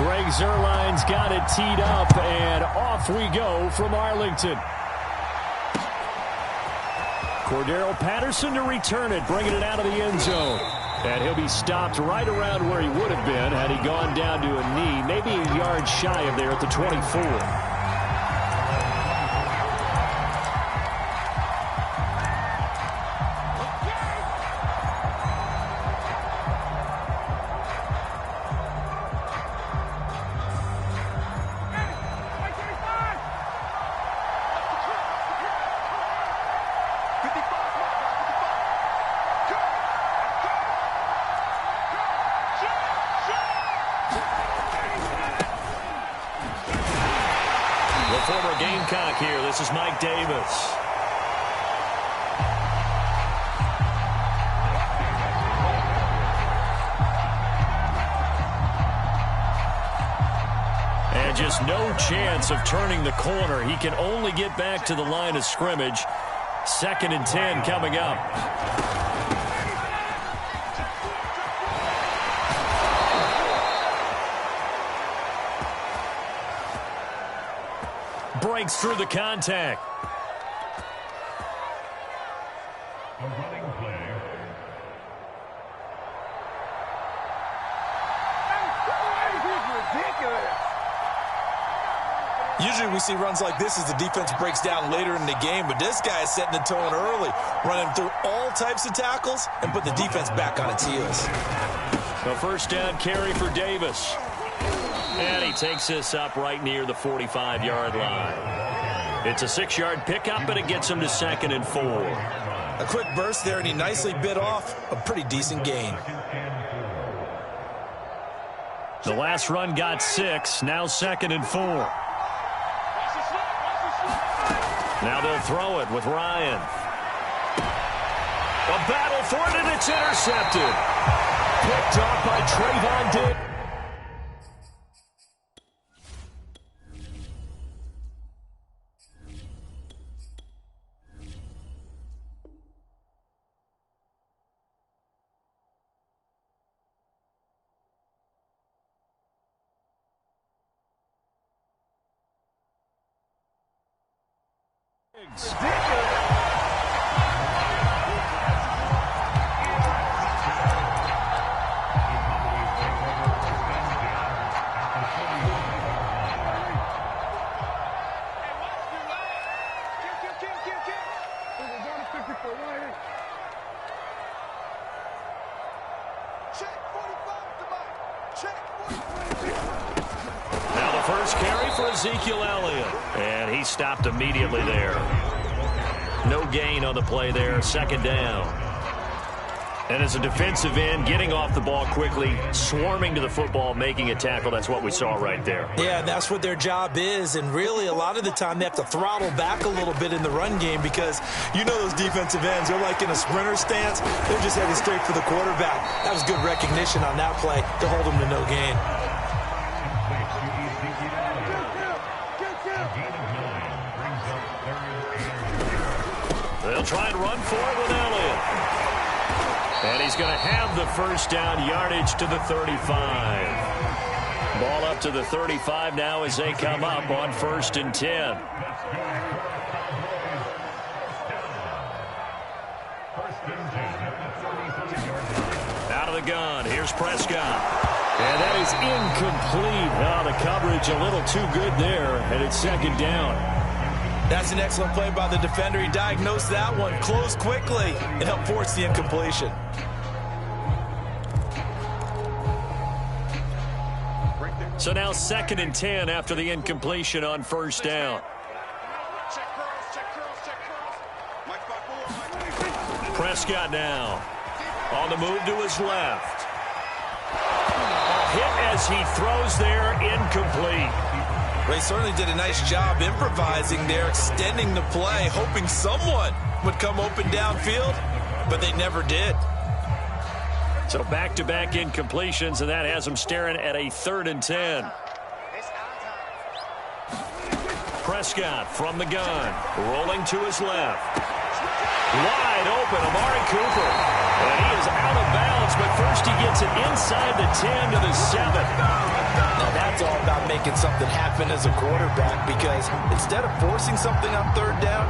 Greg Zuerlein's got it teed up, and off we go from Arlington. Cordero Patterson to return it, bringing it out of the end zone. And he'll be stopped right around where he would have been had he gone down to a knee, maybe a yard shy of there at the 24. Former Gamecock here. This is Mike Davis. And just no chance of turning the corner. He can only get back to the line of scrimmage. 2nd and 10 coming up. Breaks through the contact. A running play. Usually we see runs like this as the defense breaks down later in the game, but this guy is setting the tone early, running through all types of tackles and put the defense back on its heels. The first down carry for Davis. And he takes this up right near the 45-yard line. It's a 6-yard pickup, and it gets him to 2nd and 4. A quick burst there, and he nicely bit off a pretty decent gain. The last run got 6, now 2nd and 4. Now they'll throw it with Ryan. A battle for it, and it's intercepted. Picked off by Trayvon Diggs. Now the first carry for Ezekiel Elliott. And he stopped immediately there. No gain on the play there. 2nd down. And as a defensive end, getting off the ball quickly, swarming to the football, making a tackle, that's what we saw right there. Yeah, that's what their job is. And really, a lot of the time, they have to throttle back a little bit in the run game because you know those defensive ends, they're like in a sprinter stance. They're just heading straight for the quarterback. That was good recognition on that play to hold them to no gain. They'll try and run for it with Elliott. And he's going to have the first down, yardage to the 35. Ball up to the 35 now as they come up on 1st and 10. Out of the gun, here's Prescott. And that is incomplete. Oh, the coverage a little too good there, and it's 2nd down. That's an excellent play by the defender. He diagnosed that one, closed quickly, and helped force the incompletion. So now 2nd and 10 after the incompletion on 1st down. Prescott now on the move to his left. A hit as he throws there, incomplete. They certainly did a nice job improvising there, extending the play, hoping someone would come open downfield, but they never did. So back-to-back incompletions, and that has them staring at a 3rd and 10. Prescott from the gun, rolling to his left. Wide open, Amari Cooper. And he is out of bounds, but first he gets it inside the 10 to the 7. Now that making something happen as a quarterback, because instead of forcing something on third down,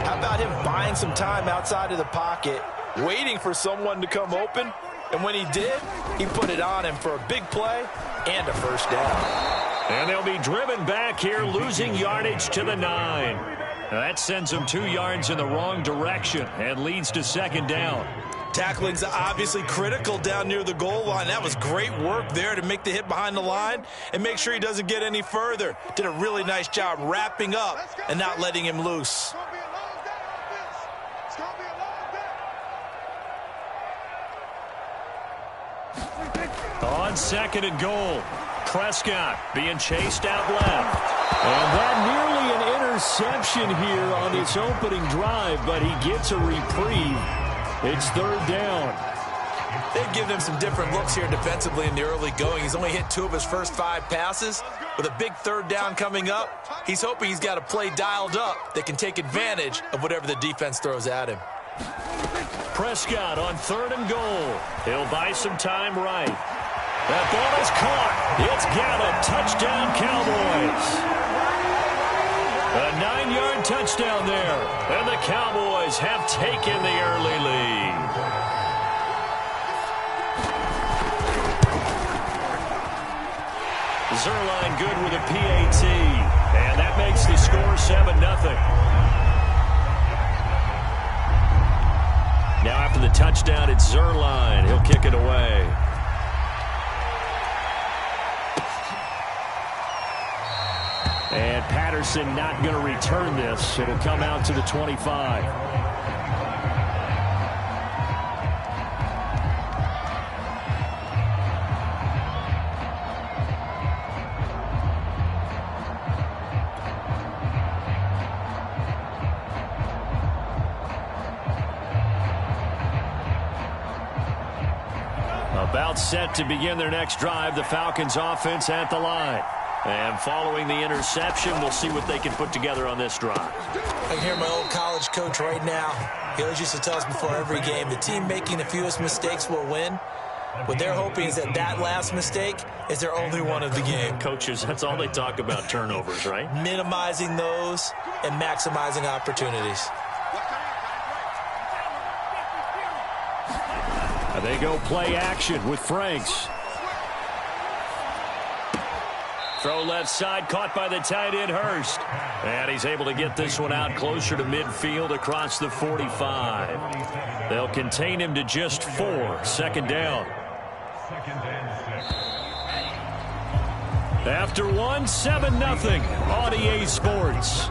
how about him buying some time outside of the pocket, waiting for someone to come open, and when he did, he put it on him for a big play and a first down. And they'll be driven back here, losing yardage to the 9. That sends them 2 yards in the wrong direction and leads to second down. Tackling's obviously critical down near the goal line. That was great work there to make the hit behind the line and make sure he doesn't get any further. Did a really nice job wrapping up and not letting him loose. On second and goal, Prescott being chased out left. And that nearly an interception here on this opening drive, but he gets a reprieve. It's third down. They've given him some different looks here defensively in the early going. He's only hit 2 of his first 5 passes. With a big third down coming up, he's hoping he's got a play dialed up that can take advantage of whatever the defense throws at him. Prescott on third and goal. He'll buy some time right. That ball is caught. It's got a touchdown, Cowboys. A 9-yard touchdown there. And the Cowboys have taken the early lead. Zerline good with a PAT. And that makes the score 7-0. Now after the touchdown, it's Zerline. He'll kick it away. And Patterson not going to return this. It'll come out to the 25. About set to begin their next drive, the Falcons offense at the line. And following the interception, we'll see what they can put together on this drive. I can hear my old college coach right now. He always used to tell us before every game, the team making the fewest mistakes will win. What they're hoping is that last mistake is their only one of the game. Coaches, that's all they talk about, turnovers, right? Minimizing those and maximizing opportunities. They go play action with Franks. Throw left side, caught by the tight end, Hurst. And he's able to get this one out closer to midfield across the 45. They'll contain him to just 4. Second down. After 1, 7-0 on EA Sports.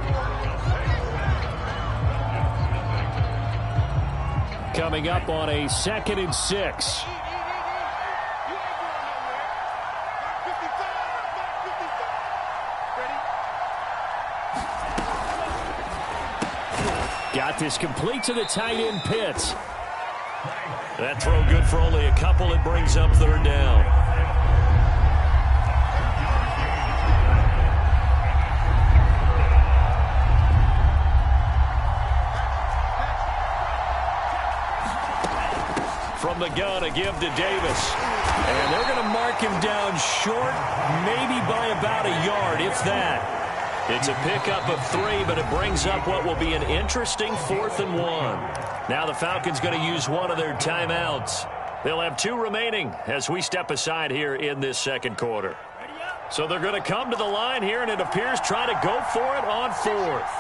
Coming up on a 2nd and 6. Got this complete to the tight end, Pitts. That throw good for only a couple. It brings up third down. From the gun, a give to Davis. And they're going to mark him down short, maybe by about a yard, if that. It's a pickup of 3, but it brings up what will be an interesting 4th and 1. Now the Falcons going to use one of their timeouts. They'll have 2 remaining as we step aside here in this second quarter. So they're going to come to the line here, and it appears try to go for it on 4th.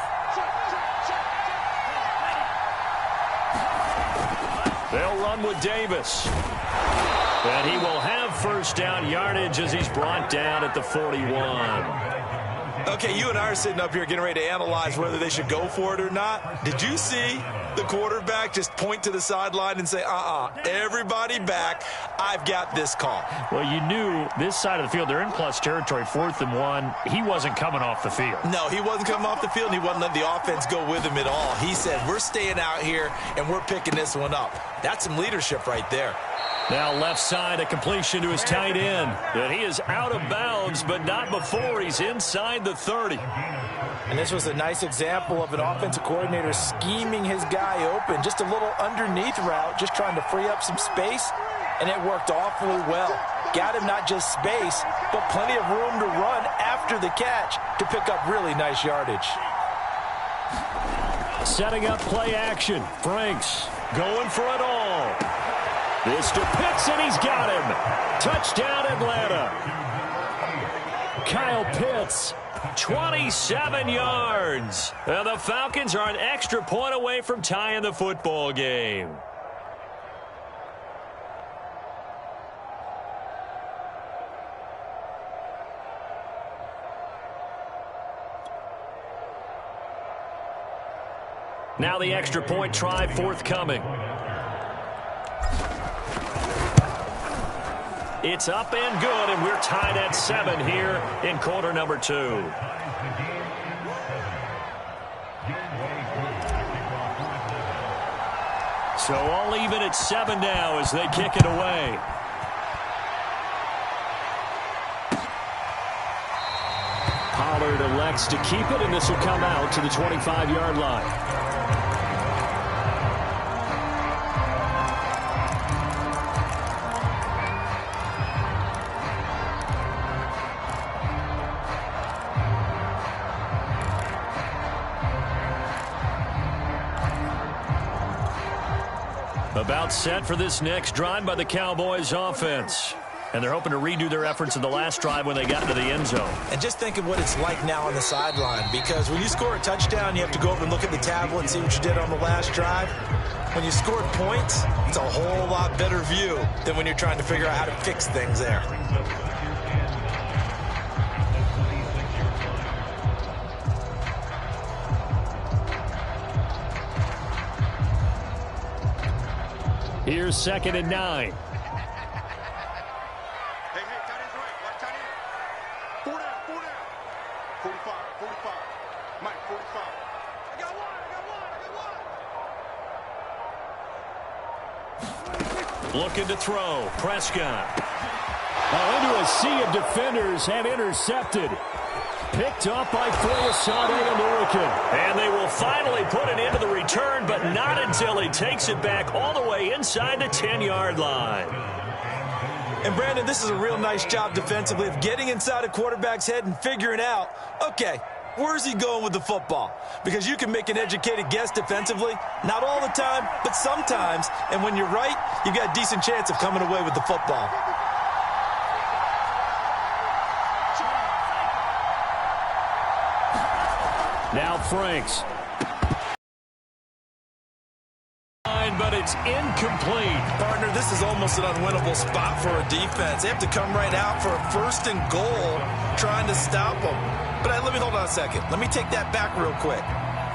They'll run with Davis. And he will have first down yardage as he's brought down at the 41. Okay, you and I are sitting up here getting ready to analyze whether they should go for it or not. Did you see the quarterback just point to the sideline and say, everybody back, I've got this call? Well, you knew this side of the field, they're in plus territory, 4th and 1. He wasn't coming off the field. No, he wasn't coming off the field, and he wasn't letting the offense go with him at all. He said, we're staying out here, and we're picking this one up. That's some leadership right there. Now left side, a completion to his tight end. And he is out of bounds, but not before he's inside the 30. And this was a nice example of an offensive coordinator scheming his guy open. Just a little underneath route, just trying to free up some space, and it worked awfully well. Got him not just space, but plenty of room to run after after the catch to pick up really nice yardage. Setting up play action. Franks going for it all. This to Pitts, and he's got him. Touchdown, Atlanta. Kyle Pitts. 27 yards. And the Falcons are an extra point away from tying the football game. Now the extra point try forthcoming. It's up and good, and we're tied at 7 here in quarter number 2. So all even at 7 now as they kick it away. Pollard elects to keep it, and this will come out to the 25-yard line. About set for this next drive by the Cowboys offense. And they're hoping to redo their efforts in the last drive when they got into the end zone. And just think of what it's like now on the sideline, because when you score a touchdown, you have to go over and look at the tablet and see what you did on the last drive. When you scored points, it's a whole lot better view than when you're trying to figure out how to fix things there. Here's 2nd and 9. Hey, tight end's right. Watch tight end. 4 down. 45. Mike, 45. I got one. Looking to throw. Prescott. Into a sea of defenders and intercepted. Picked up by Forsythe American. And they will finally put it into the return, but not until he takes it back all the way inside the 10-yard line. And, Brandon, this is a real nice job defensively of getting inside a quarterback's head and figuring out, okay, where's he going with the football? Because you can make an educated guess defensively, not all the time, but sometimes. And when you're right, you've got a decent chance of coming away with the football. Now Franks. But it's incomplete. Partner, this is almost an unwinnable spot for a defense. They have to come right out for a 1st and goal trying to stop them. But let me hold on a second. Let me take that back real quick.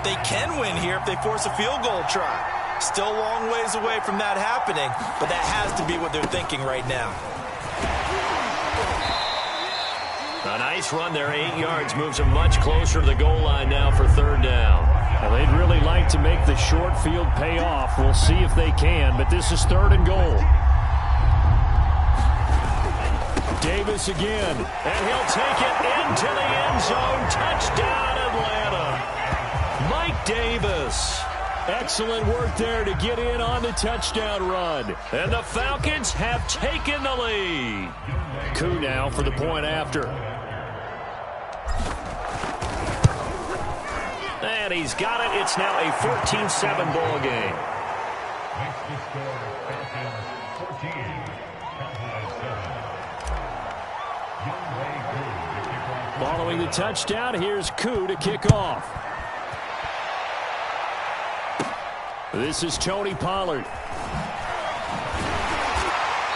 They can win here if they force a field goal try. Still a long ways away from that happening, but that has to be what they're thinking right now. A nice run there, 8 yards, moves them much closer to the goal line now for 3rd down. Well, they'd really like to make the short field pay off. We'll see if they can, but this is 3rd and goal. Davis again. And he'll take it into the end zone. Touchdown, Atlanta. Mike Davis. Excellent work there to get in on the touchdown run. And the Falcons have taken the lead. Coup now for the point after. And he's got it. It's now a 14-7 ball game. Makes the score Falcons 14, Cowboys 7. Youngway Koo to kick off. Following the touchdown, here's Koo to kick off. This is Tony Pollard.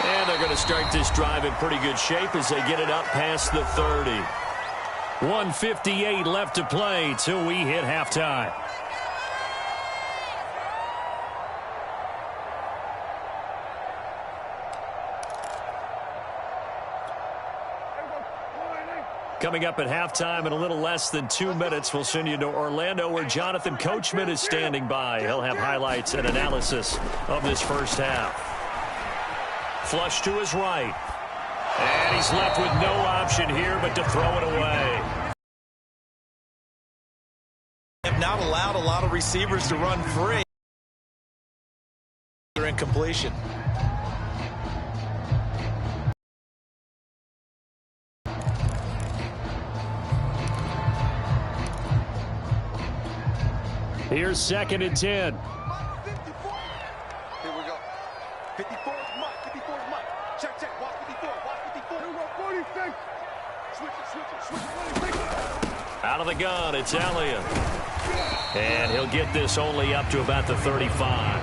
And they're going to start this drive in pretty good shape as they get it up past the 30. 1:58 left to play till we hit halftime. Coming up at halftime in a little less than 2 minutes, we'll send you to Orlando where Jonathan Coachman is standing by. He'll have highlights and analysis of this first half. Flush to his right. And he's left with no option here but to throw it away. Have not allowed a lot of receivers to run free. Incompletion. Here's 2nd and 10. Here we go. 54 is Mike. 54 is Mike. Check, check. Watch 54. Watch 54. 46. Switch it. Out of the gun, it's Elliott. And he'll get this only up to about the 35.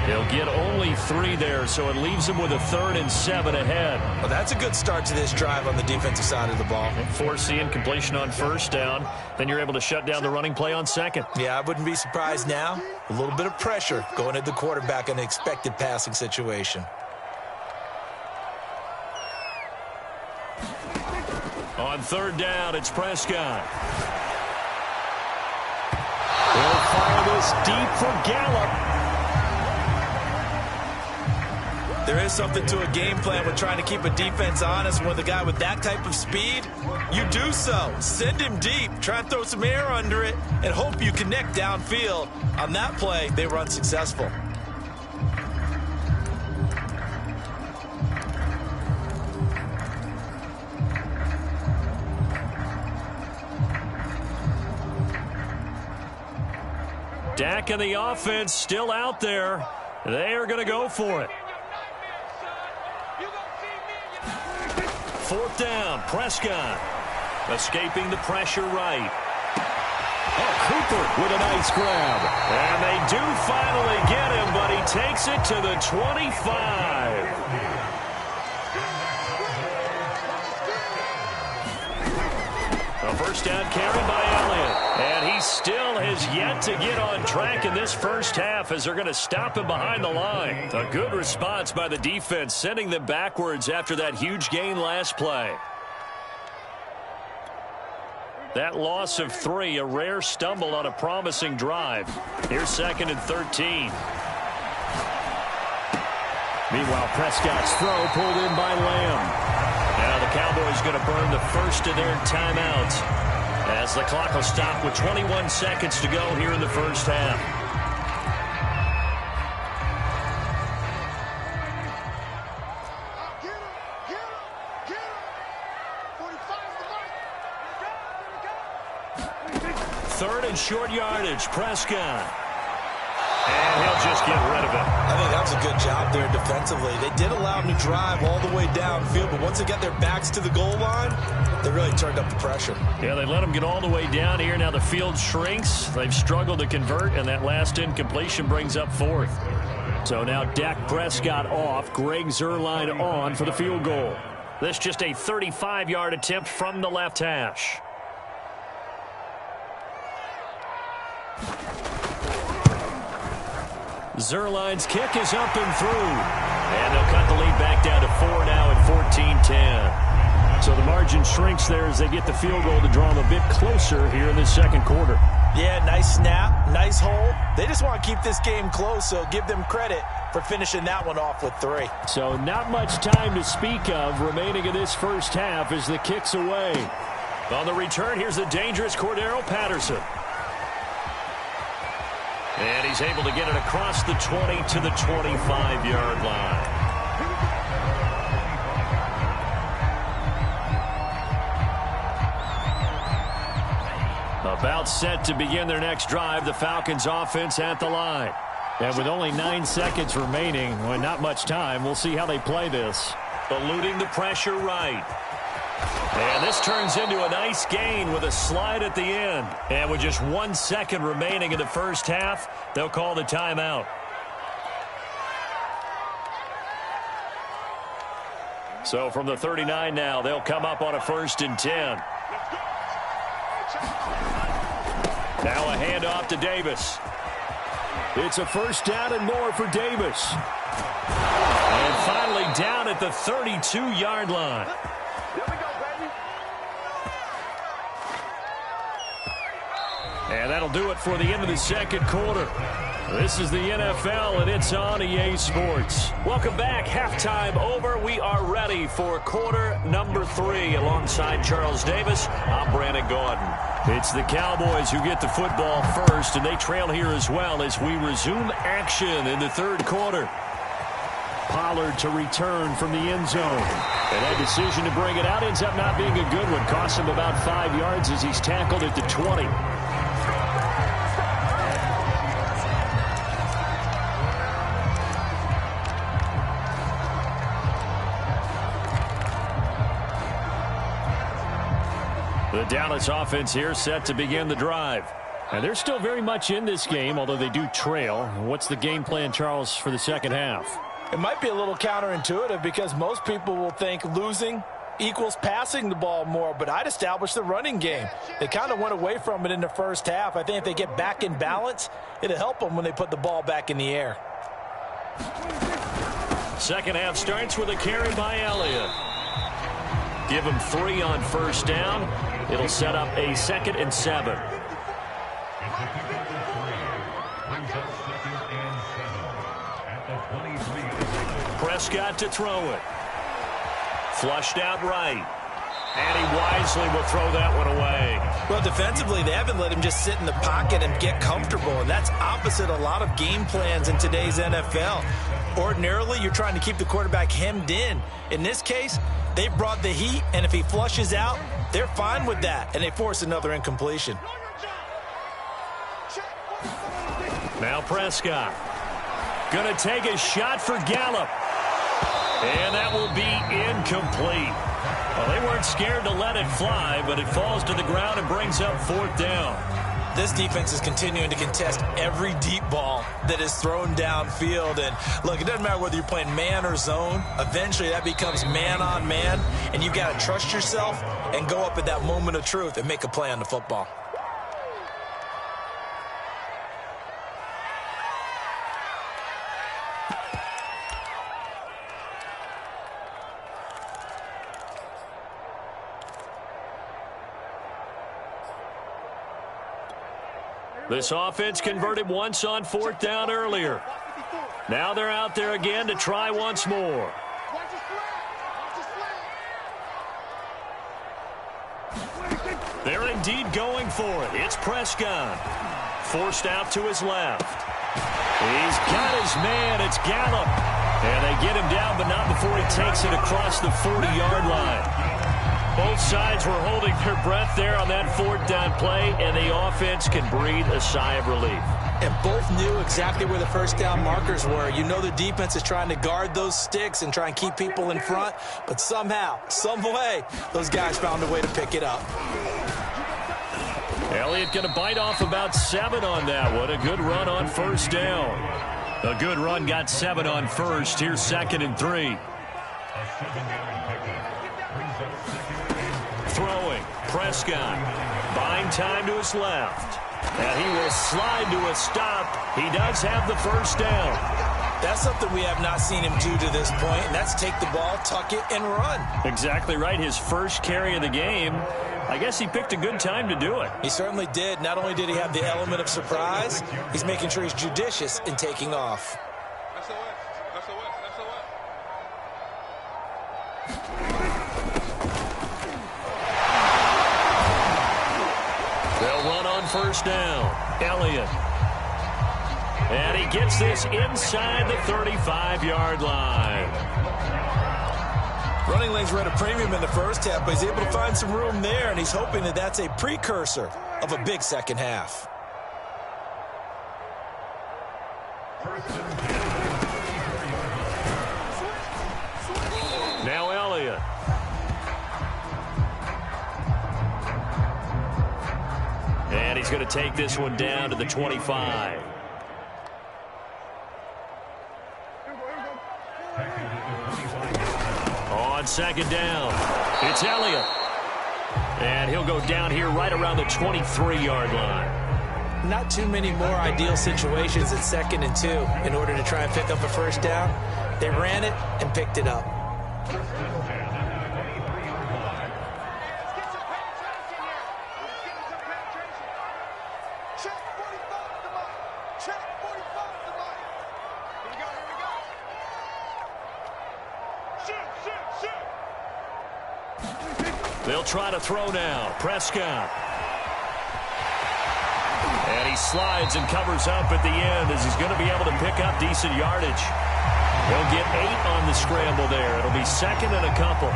He'll get only 3 there, so it leaves him with a 3rd and 7 ahead. Well, that's a good start to this drive on the defensive side of the ball. Force the incompletion on 1st down. Then you're able to shut down the running play on 2nd. Yeah, I wouldn't be surprised now. A little bit of pressure going at the quarterback in an expected passing situation. On 3rd down, it's Prescott. He'll fire this deep for Gallup. There is something to a game plan with trying to keep a defense honest. With a guy with that type of speed, you do so. Send him deep, try and throw some air under it, and hope you connect downfield. On that play, they were unsuccessful. Dak and the offense still out there. They are going to go for it. 4th down, Prescott. Escaping the pressure right. Oh, Cooper with a nice grab. And they do finally get him, but he takes it to the 25. A 1st down carry by Elliott. And he still has yet to get on track in this 1st half as they're going to stop him behind the line. A good response by the defense, sending them backwards after that huge gain last play. That loss of 3, a rare stumble on a promising drive. Here's 2nd and 13. Meanwhile, Prescott's throw pulled in by Lamb. Now the Cowboys going to burn the first of their timeouts as the clock will stop with 21 seconds to go here in the 1st half. Third and short yardage, Prescott. And he'll just get rid of it. I think that was a good job there defensively. They did allow him to drive all the way downfield, but once they got their backs to the goal line, they really turned up the pressure. Yeah, they let him get all the way down here. Now the field shrinks. They've struggled to convert, and that last incompletion brings up 4th. So now Dak Prescott off, Greg Zuerlein on for the field goal. This just a 35-yard attempt from the left hash. Zuerlein's kick is up and through. And they'll cut the lead back down to 4 now at 14-10. So the margin shrinks there as they get the field goal to draw them a bit closer here in this 2nd quarter. Yeah, nice snap, nice hole. They just want to keep this game close, so give them credit for finishing that one off with 3. So not much time to speak of remaining in this 1st half as the kick's away. On the return, here's the dangerous Cordero Patterson. And he's able to get it across the 20 to the 25-yard line. About set to begin their next drive, the Falcons offense at the line. And with only 9 seconds remaining, well, not much time, we'll see how they play this. Eluding the pressure right. And this turns into a nice gain with a slide at the end. And with just 1 second remaining in the 1st half, they'll call the timeout. So from the 39 now, they'll come up on a 1st and 10. Now a handoff to Davis. It's a 1st down and more for Davis. And finally down at the 32-yard line. And that'll do it for the end of the 2nd quarter. This is the NFL, and it's on EA Sports. Welcome back. Halftime over. We are ready for quarter number 3. Alongside Charles Davis, I'm Brandon Gordon. It's the Cowboys who get the football first, and they trail here as well as we resume action in the 3rd quarter. Pollard to return from the end zone. And that decision to bring it out ends up not being a good one. Costs him about 5 yards as he's tackled at the 20. The Dallas offense here set to begin the drive. And they're still very much in this game, although they do trail. What's the game plan, Charles, for the second half? It might be a little counterintuitive because most people will think losing equals passing the ball more, but I'd establish the running game. They kind of went away from it in the first half. I think if they get back in balance, it'll help them when they put the ball back in the air. Second half starts with a carry by Elliott. Give him 3 on first down. It'll set up a 2nd and 7. Prescott to throw it. Flushed out right. And he wisely will throw that one away. Well, defensively, they haven't let him just sit in the pocket and get comfortable, and that's opposite a lot of game plans in today's NFL. Ordinarily, you're trying to keep the quarterback hemmed in. In this case, they brought the heat, and if he flushes out, they're fine with that, and they force another incompletion. Now Prescott. Going to take a shot for Gallup. And that will be incomplete. Well, they weren't scared to let it fly, but it falls to the ground and brings up 4th down. This defense is continuing to contest every deep ball that is thrown downfield. And, look, it doesn't matter whether you're playing man or zone. Eventually, that becomes man on man, and you've got to trust yourself and go up at that moment of truth and make a play on the football. This offense converted once on 4th down earlier. Now they're out there again to try once more. They're indeed going for it. It's Prescott. Forced out to his left. He's got his man. It's Gallup. And they get him down, but not before he takes it across the 40-yard line. Both sides were holding their breath there on that 4th down play, and the offense can breathe a sigh of relief. And both knew exactly where the first down markers were. You know the defense is trying to guard those sticks and try and keep people in front, but somehow, some way, those guys found a way to pick it up. Elliott going to bite off about 7 on that one. A good run on first down. A good run got 7 on first. Here's 2nd and 3. Throwing. Prescott. Buying time to his left. And he will slide to a stop. He does have the first down. That's something we have not seen him do to this point, and that's take the ball, tuck it, and run. Exactly right. His first carry of the game. I guess he picked a good time to do it. He certainly did. Not only did he have the element of surprise, he's making sure he's judicious in taking off. They'll run on first down. Elliott. And he gets this inside the 35-yard line. Running lanes were at a premium in the first half, but he's able to find some room there, and he's hoping that that's a precursor of a big second half. Now Elliott. And he's going to take this one down to the 25. On second down, it's Elliott. And he'll go down here right around the 23-yard line. Not too many more ideal situations at 2nd and 2 in order to try and pick up a first down. They ran it and picked it up. They'll try to throw now. Prescott. And he slides and covers up at the end as he's going to be able to pick up decent yardage. He'll get 8 on the scramble there. It'll be 2nd and a couple.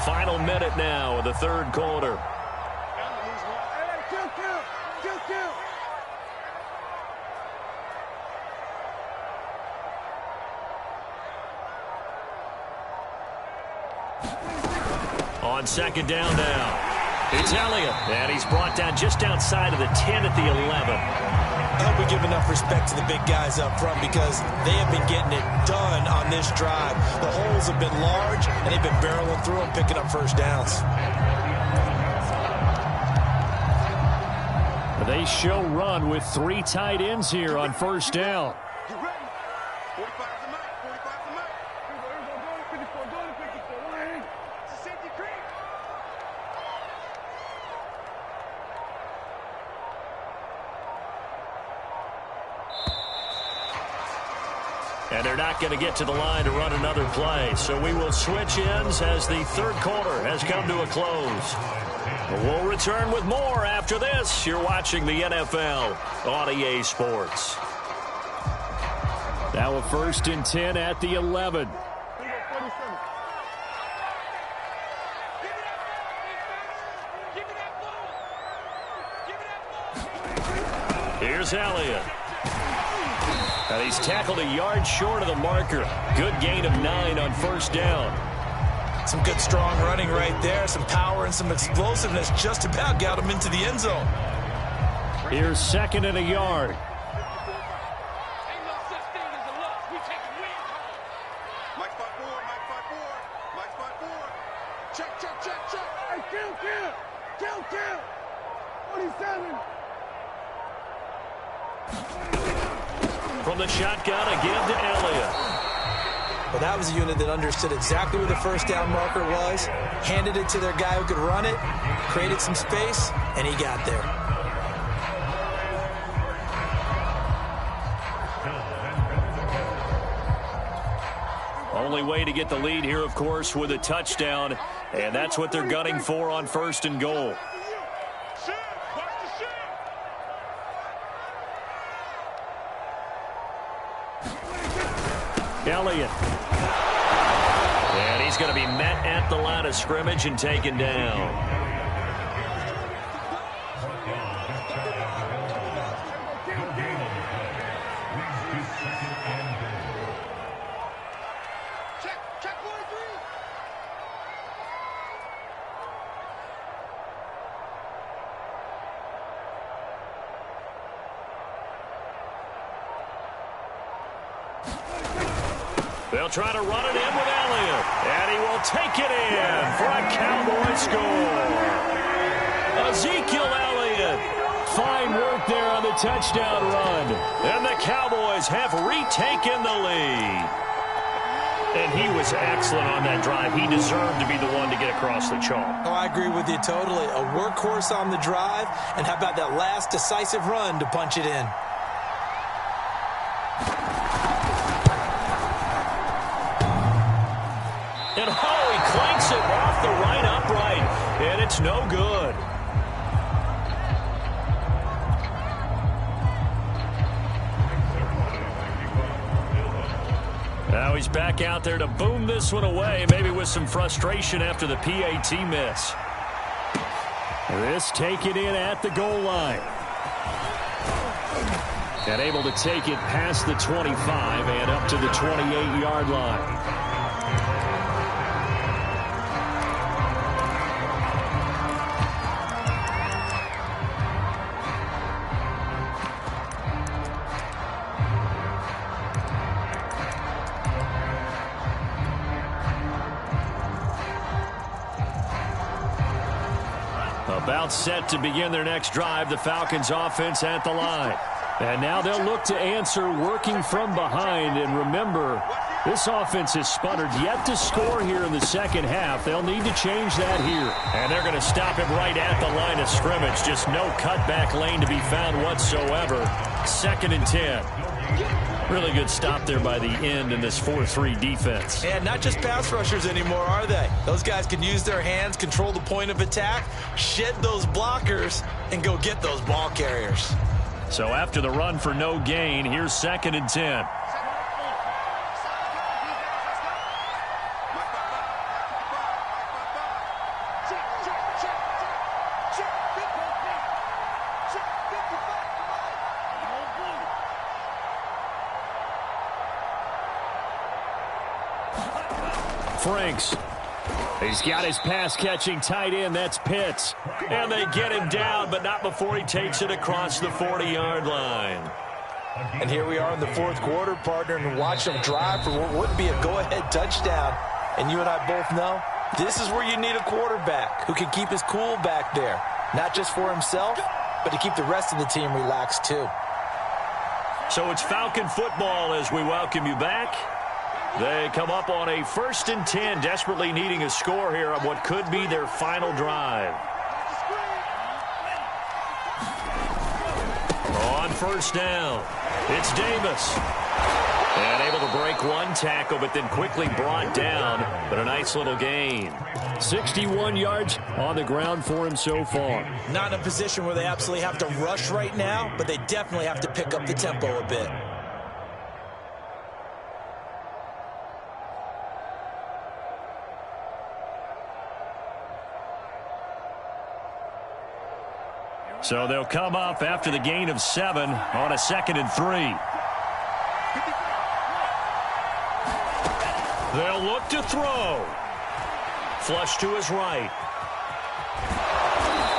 Final minute now of the third quarter. On second down now. It's Elliott, and he's brought down just outside of the 10 at the 11. I hope we give enough respect to the big guys up front because they have been getting it done on this drive. The holes have been large, and they've been barreling through them, picking up first downs. They show run with 3 tight ends here on first down. You ready? 45 to Mike. 45 to Mike. It's a safety creep. And they're not going to get to the line to run another play. So we will switch ends as the third quarter has come to a close. We'll return with more after this. You're watching the NFL on EA Sports. Now a 1st and 10 at the 11. Here's Elliott. And he's tackled a yard short of the marker. Good gain of 9 on first down. Some good, strong running right there. Some power and some explosiveness just about got him into the end zone. Here's 2nd and a yard. Ain't no such thing as a loss. We taking wins home. Mike spot 4. Mike spot 4. Mike spot 4. Check, check, check, check. Hey, kill. 47. From the shotgun, a give to Elliott. Well, that was a unit that understood exactly where the first down marker was, handed it to their guy who could run it, created some space, and he got there. Only way to get the lead here, of course, with a touchdown, and that's what they're gunning for on 1st and goal. Elliott. And he's going to be met at the line of scrimmage and taken down. Check 43. They'll try to run it in with Elliott. And he will take it in for a Cowboy score. Ezekiel Elliott. Fine work there on the touchdown run. And the Cowboys have retaken the lead. And he was excellent on that drive. He deserved to be the one to get across the chalk. Oh, I agree with you totally. A workhorse on the drive, and how about that last decisive run to punch it in? And he clanks it off the right upright, and it's no good. Now he's back out there to boom this one away, maybe with some frustration after the PAT miss. This taken in at the goal line. And able to take it past the 25 and up to the 28-yard line. About set to begin their next drive, the Falcons offense at the line. And now they'll look to answer working from behind. And remember, this offense has sputtered yet to score here in the second half. They'll need to change that here. And they're going to stop him right at the line of scrimmage. Just no cutback lane to be found whatsoever. 2nd and 10. Really good stop there by the end in this 4-3 defense. And not just pass rushers anymore, are they? Those guys can use their hands, control the point of attack, shed those blockers, and go get those ball carriers. So after the run for no gain, here's 2nd and 10. Franks. He's got his pass-catching tight end. That's Pitts. And they get him down, but not before he takes it across the 40-yard line. And here we are in the fourth quarter, partner, and watch them drive for what would be a go-ahead touchdown. And you and I both know this is where you need a quarterback who can keep his cool back there. Not just for himself, but to keep the rest of the team relaxed too. So it's Falcon football as we welcome you back. They come up on a 1st and 10, desperately needing a score here on what could be their final drive. On 1st down, it's Davis. And able to break one tackle, but then quickly brought down. But a nice little gain. 61 yards on the ground for him so far. Not in a position where they absolutely have to rush right now, but they definitely have to pick up the tempo a bit. So they'll come up after the gain of 7 on a 2nd and 3. They'll look to throw. Flush to his right.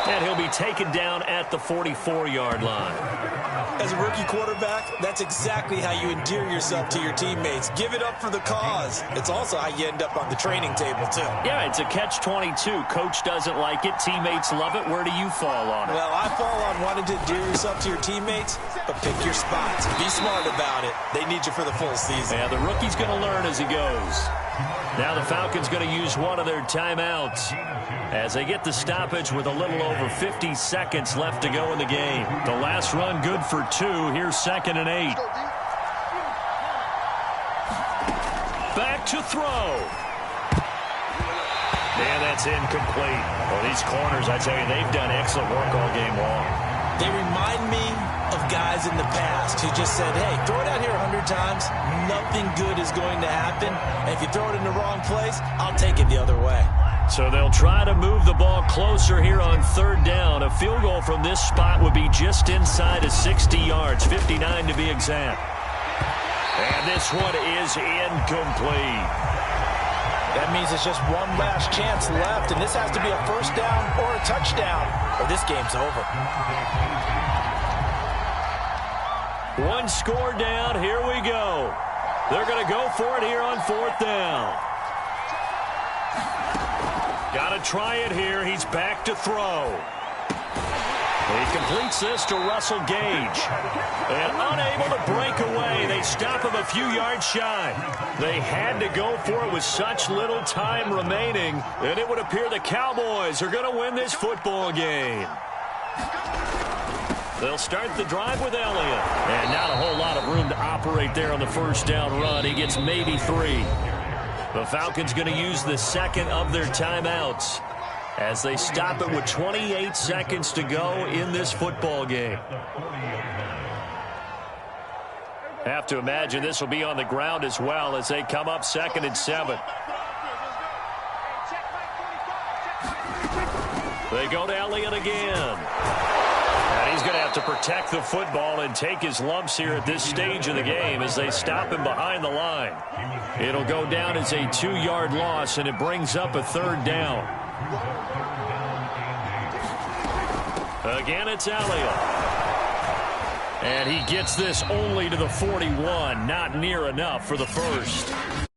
And he'll be taken down at the 44-yard line. As a rookie quarterback, that's exactly how you endear yourself to your teammates. Give it up for the cause. It's also how you end up on the training table, too. Yeah, it's a catch-22. Coach doesn't like it. Teammates love it. Where do you fall on it? Well, I fall on wanting to endear yourself to your teammates, but pick your spots. Be smart about it. They need you for the full season. Yeah, the rookie's going to learn as he goes. Now the Falcons going to use one of their timeouts as they get the stoppage with a little over 50 seconds left to go in the game. The last run good for 2. Here's 2nd and 8. Back to throw. And that's incomplete. Well, these corners, I tell you, they've done excellent work all game long. They remind me of guys in the past who just said, hey, throw it out here 100 times. Nothing good is going to happen. And if you throw it in the wrong place, I'll take it the other way. So they'll try to move the ball closer here on 3rd down. A field goal from this spot would be just inside of 60 yards, 59 to be exact. And this one is incomplete. That means it's just one last chance left, and this has to be a 1st down or a touchdown, or this game's over. One score down. Here we go. They're going to go for it here on 4th down. Got to try it here. He's back to throw. He completes this to Russell Gage. And unable to break away. They stop him a few yards shy. They had to go for it with such little time remaining. And it would appear the Cowboys are going to win this football game. They'll start the drive with Elliott. And not a whole lot of room to operate there on the 1st down run. He gets maybe 3. The Falcons going to use the 2nd of their timeouts as they stop it with 28 seconds to go in this football game. Have to imagine this will be on the ground as well as they come up 2nd and 7. They go to Elliott again. And he's going to have to protect the football and take his lumps here at this stage of the game as they stop him behind the line. It'll go down as a 2-yard loss, and it brings up a 3rd down. Again, it's Elliott. And he gets this only to the 41, not near enough for the 1st.